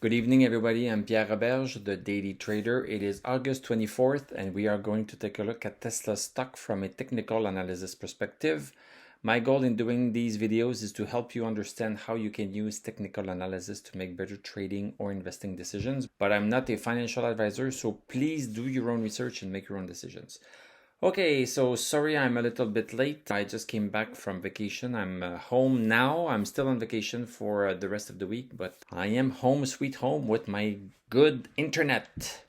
Good evening, everybody. I'm Pierre Roberge, the Daily Trader. It is August 24th, and we are going to take a look at Tesla stock from a technical analysis perspective. My goal in doing these videos is to help you understand how you can use technical analysis to make better trading or investing decisions. But I'm not a financial advisor, so please do your own research and make your own decisions. Okay, so sorry I'm a little bit late. I just came back from vacation. I'm home now. I'm still on vacation for the rest of the week, but I am home sweet home with my good internet.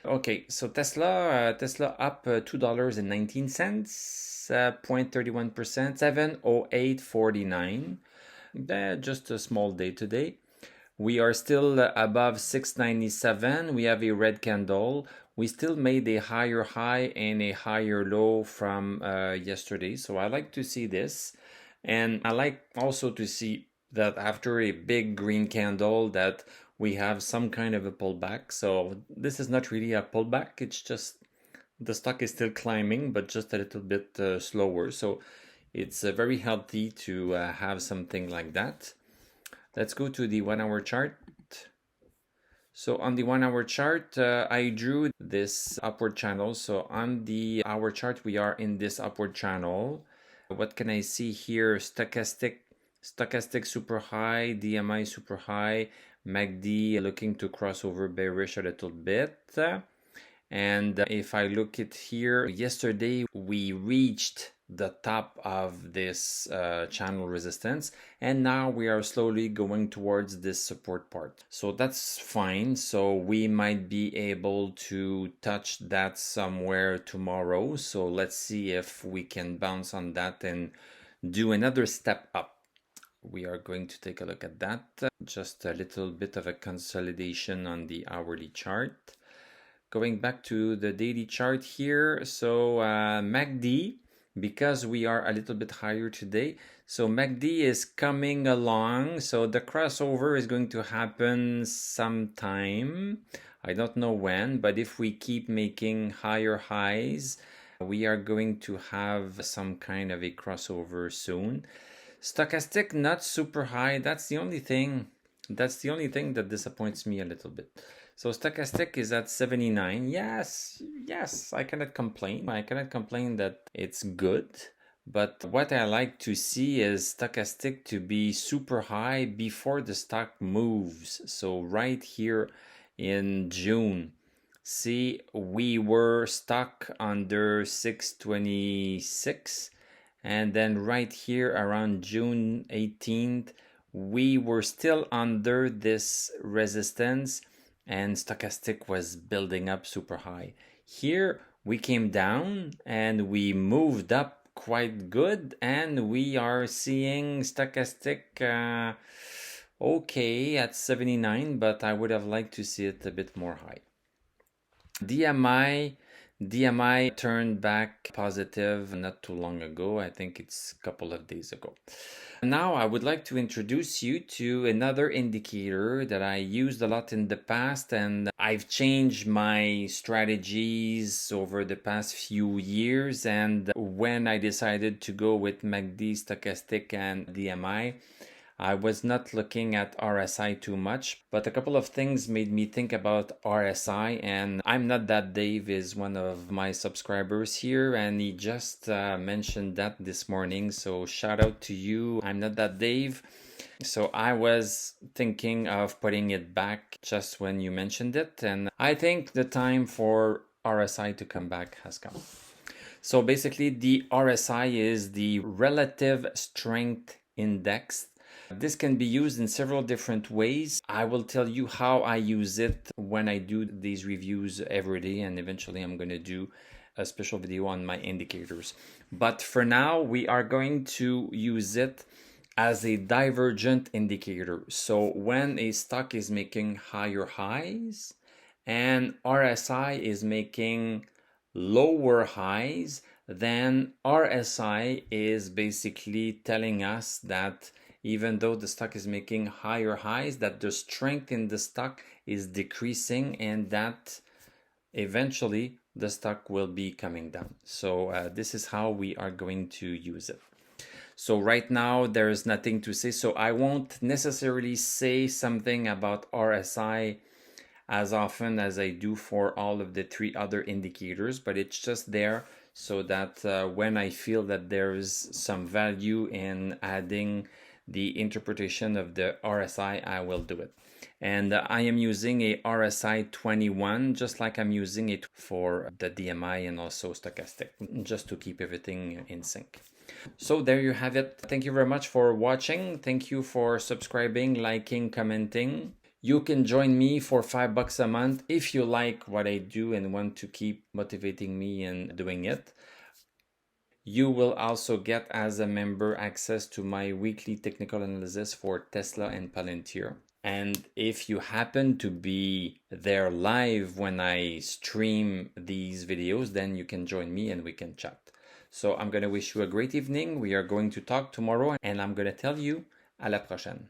Okay, so Tesla up $2.19, 0.31%, 708.49. Just a small day today. We are still above 697. We have a red candle. We still made a higher high and a higher low from yesterday. So I like to see this. And I like also to see that after a big green candle that we have some kind of a pullback. So this is not really a pullback. It's just the stock is still climbing, but just a little bit slower. So it's very healthy to have something like that. Let's go to the 1 hour chart. So on the 1 hour chart, I drew this upward channel. So on the hour chart, we are in this upward channel. What can I see here? Stochastic super high, DMI super high, MACD looking to cross over bearish a little bit. And if I look at here, yesterday we reached the top of this channel resistance, and now we are slowly going towards this support part. So that's fine. So we might be able to touch that somewhere tomorrow. So let's see if we can bounce on that and do another step up. We are going to take a look at that. Just a little bit of a consolidation on the hourly chart. Going back to the daily chart here, so MACD, because we are a little bit higher today, so MACD is coming along, so the crossover is going to happen sometime. I don't know when, but if we keep making higher highs, we are going to have some kind of a crossover soon. Stochastic, not super high. That's the only thing that disappoints me a little bit. So stochastic is at 79. Yes, I cannot complain. I cannot complain that it's good. But what I like to see is stochastic to be super high before the stock moves. So right here in June, see, we were stuck under 626. And then right here around June 18th, we were still under this resistance and stochastic was building up super high. Here we came down and we moved up quite good, and we are seeing stochastic okay at 79, but I would have liked to see it a bit more high. DMI turned back positive not too long ago. I think it's a couple of days ago. Now I would like to introduce you to another indicator that I used a lot in the past, and I've changed my strategies over the past few years. And when I decided to go with MACD, stochastic, and DMI, I was not looking at RSI too much, but a couple of things made me think about RSI, and I'm Not That Dave is one of my subscribers here, and he just mentioned that this morning, so shout out to you, I'm Not That Dave. So I was thinking of putting it back just when you mentioned it, and I think the time for RSI to come back has come. So basically the RSI is the Relative Strength Index. This can be used in several different ways. I will tell you how I use it when I do these reviews every day, and eventually I'm going to do a special video on my indicators. But for now, we are going to use it as a divergent indicator. So when a stock is making higher highs and RSI is making lower highs, then RSI is basically telling us that even though the stock is making higher highs, that the strength in the stock is decreasing, and that eventually the stock will be coming down. So this is how we are going to use it. So right now there's nothing to say, so I won't necessarily say something about RSI as often as I do for all of the 3 other indicators, but it's just there so that when I feel that there's some value in adding the interpretation of the RSI, I will do it. And I am using a RSI 21, just like I'm using it for the DMI and also stochastic, just to keep everything in sync. So there you have it. Thank you very much for watching. Thank you for subscribing, liking, commenting. You can join me for $5 a month if you like what I do and want to keep motivating me and doing it. You will also get, as a member, access to my weekly technical analysis for Tesla and Palantir. And if you happen to be there live when I stream these videos, then you can join me and we can chat. So I'm going to wish you a great evening. We are going to talk tomorrow and I'm going to tell you à la prochaine.